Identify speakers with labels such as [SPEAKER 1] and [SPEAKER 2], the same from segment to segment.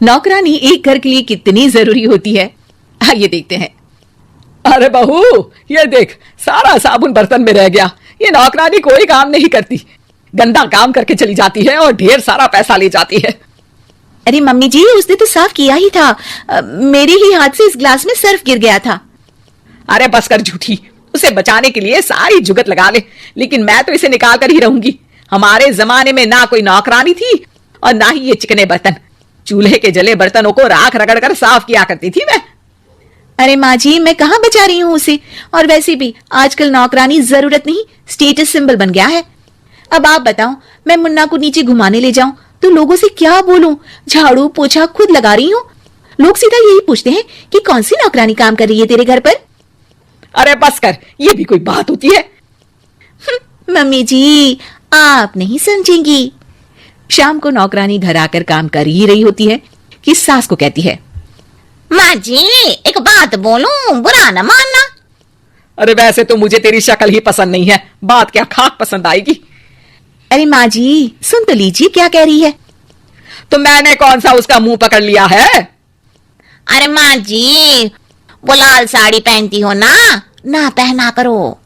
[SPEAKER 1] नौकरानी एक घर के लिए कितनी जरूरी होती है, आइए देखते हैं।
[SPEAKER 2] अरे बहू, ये देख, सारा साबुन बर्तन में रह गया। ये नौकरानी कोई काम नहीं करती, गंदा काम करके चली जाती है और ढेर सारा पैसा ले जाती है।
[SPEAKER 1] अरे मम्मी जी, उसने तो साफ किया ही था, मेरे ही हाथ से इस ग्लास में सर्फ गिर गया था।
[SPEAKER 2] अरे बस कर झूठी, उसे बचाने के लिए सारी जुगत लगा ले, लेकिन मैं तो इसे निकाल कर ही रहूंगी। हमारे जमाने में ना कोई नौकरानी थी और ना ही ये चिकने बर्तन। चूल्हे के जले बर्तनों को राख रगड़ कर साफ किया करती थी मैं।
[SPEAKER 1] अरे माँ जी, मैं कहाँ बचा रही हूँ उसे, और वैसे भी आजकल नौकरानी जरूरत नहीं, स्टेटस सिंबल बन गया है। अब आप बताओ, मैं मुन्ना को नीचे घुमाने ले जाऊं तो लोगों से क्या बोलूं? झाड़ू पोछा खुद लगा रही हूँ, लोग सीधा यही पूछते हैं कि कौन सी नौकरानी काम कर रही है तेरे घर पर।
[SPEAKER 2] अरे बस कर, ये भी कोई बात होती है?
[SPEAKER 1] मम्मी जी, आप नहीं समझेंगी। शाम को नौकरानी घर आकर काम कर ही रही होती है कि सास को कहती है,
[SPEAKER 3] माँ जी, एक बात बोलूं, बुरा न मानना।
[SPEAKER 2] अरे वैसे तो मुझे तेरी शक्ल ही पसंद नहीं है, बात क्या खाक पसंद आएगी।
[SPEAKER 1] अरे माँ जी, सुन तो लीजिए क्या कह रही है।
[SPEAKER 2] तो मैंने कौन सा उसका मुंह पकड़ लिया है?
[SPEAKER 3] अरे माँ जी, वो लाल साड़ी पहनती हो ना पहना करो।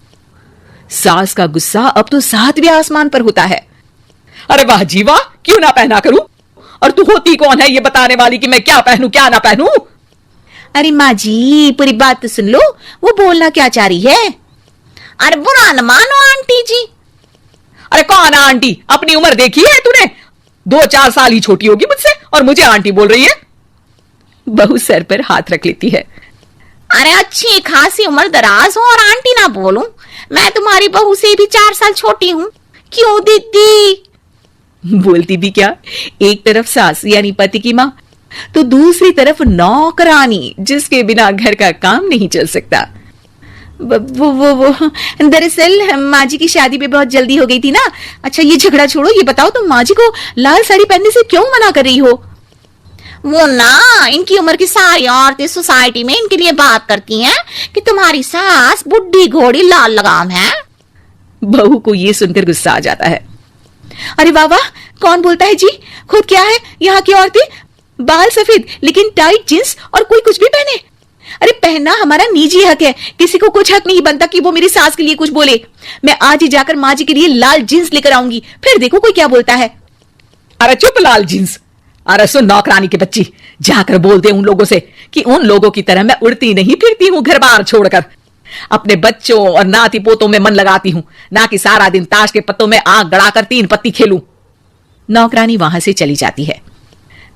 [SPEAKER 1] सास का गुस्सा अब तो 7वें आसमान पर होता है।
[SPEAKER 2] अरे वाह जी वाह, क्यों ना पहना करूं? और तू होती कौन है ये बताने वाली कि मैं क्या पहनूं क्या ना पहनूं?
[SPEAKER 1] अरे माँ जी, पूरी बात तो सुन लो, वो बोलना क्या चाह रही है।
[SPEAKER 3] अरे बुरा न मानो आंटी जी।
[SPEAKER 2] अरे कौन आंटी? अपनी उम्र देखी है तूने? 2-4 साल ही छोटी होगी मुझसे और मुझे आंटी बोल रही है।
[SPEAKER 1] बहू सर पर हाथ रख लेती है।
[SPEAKER 3] अरे अच्छी खासी उम्र दराज हो और आंटी ना बोलूं? मैं तुम्हारी बहू से भी 4 साल छोटी हूं। क्यों दीदी?
[SPEAKER 1] बोलती भी क्या, एक तरफ सास यानी पति की माँ, तो दूसरी तरफ नौकरानी जिसके बिना घर का काम नहीं चल सकता। वो दरअसल माँ जी की शादी पे बहुत जल्दी हो गई थी ना। अच्छा ये झगड़ा छोड़ो, ये बताओ तुम माँ जी को लाल साड़ी पहनने से क्यों मना कर रही हो?
[SPEAKER 3] वो ना, इनकी उम्र की सारी औरतें सोसाइटी में इनके लिए बात करती हैं कि तुम्हारी सास बुढ़ी घोड़ी लाल लगाम है।
[SPEAKER 1] बहू को ये सुनकर गुस्सा आ जाता है। अरे वाह वाह, कौन बोलता है जी? खुद क्या है यहाँ की औरतें, बाल सफेद लेकिन टाइट जींस और कोई कुछ भी पहने। अरे पहनना हमारा निजी हक है, किसी को कुछ हक नहीं बनता कि वो मेरी सास के लिए कुछ बोले। मैं आज ही जाकर माँ जी के लिए लाल जींस लेकर आऊंगी, फिर देखो कोई क्या बोलता है।
[SPEAKER 2] अरे चुप लाल जींस। अरे सुन नौकरानी की बच्ची, जाकर बोल दे उन लोगों से कि उन लोगों की तरह मैं उड़ती नहीं फिरती हूँ घर बार छोड़कर। अपने बच्चों और नाती पोतों में मन लगाती हूँ, ना कि सारा दिन ताश के पत्तों में आंख गड़ाकर 3 पत्ती खेलूं।
[SPEAKER 1] नौकरानी वहां से चली जाती है।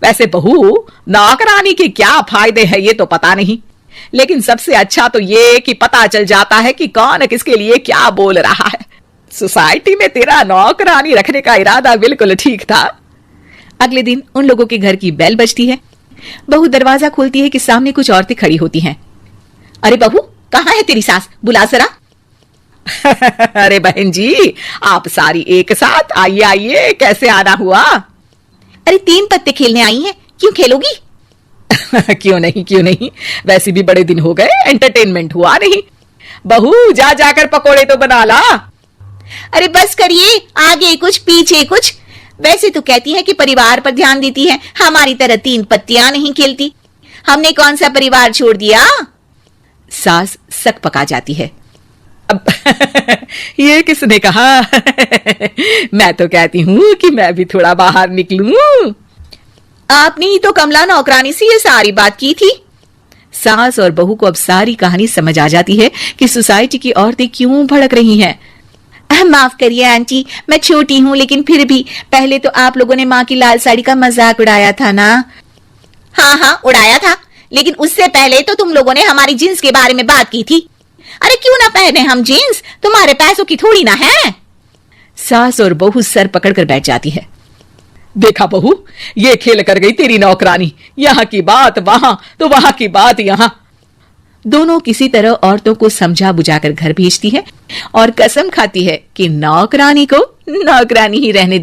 [SPEAKER 2] वैसे बहू, नौकरानी के क्या फायदे हैं ये तो पता नहीं, लेकिन सबसे अच्छा तो ये कि पता चल जाता है कि कौन किसके लिए क्या बोल रहा है। सोसाइटी में तेरा नौकरानी रखने का इरादा बिल्कुल ठीक था।
[SPEAKER 1] अगले दिन उन लोगों के घर की बेल बजती है। बहू दरवाजा खोलती है कि सामने कुछ औरतें खड़ी होती हैं। अरे बहू, कहाँ है तेरी सास? बुला जरा।
[SPEAKER 2] अरे बहन जी, आप सारी एक साथ आइए आइए, कैसे आना हुआ?
[SPEAKER 1] अरे 3 पत्ते खेलने आई हैं, क्यों खेलोगी?
[SPEAKER 2] क्यों नहीं, वैसे भी बड़े दिन हो गए, एंटरटेनमेंट हुआ नहीं। बहू जा जाकर पकोड़े तो बना ला।
[SPEAKER 1] अरे बस करिए, आगे कुछ पीछे कुछ। वैसे तो कहती है कि परिवार पर ध्यान देती है, हमारी तरह 3 पत्तियां नहीं खेलती। हमने कौन सा परिवार छोड़ दिया? सास सक पका जाती है।
[SPEAKER 2] अब ये किसने कहा? मैं तो कहती हूँ कि मैं भी थोड़ा बाहर निकलूं।
[SPEAKER 1] आपने ही तो कमला नौकरानी से ये सारी बात की थी। सास और बहू को अब सारी कहानी समझ आ जाती है कि सोसाइटी की औरतें क्यों भड़क रही हैं। माफ करिए आंटी, मैं छोटी हूँ, लेकिन फिर भी पहले तो आप लोगों ने माँ की लाल साड़ी का मजाक उड़ाया था ना।
[SPEAKER 3] हाँ उड़ाया था, लेकिन उससे पहले तो तुम लोगों ने हमारी जींस के बारे में बात की थी। अरे क्यों ना पहने हम जींस, तुम्हारे पैसों की थोड़ी ना है।
[SPEAKER 1] सास और बहू सर पकड़कर बैठ जाती है।
[SPEAKER 2] देखा बहू, ये खेल कर गई तेरी नौकरानी, यहाँ की बात वहां तो वहां की बात यहाँ।
[SPEAKER 1] दोनों किसी तरह औरतों को समझा बुझाकर घर भेजती है और कसम खाती है कि नौकरानी को नौकरानी ही रहने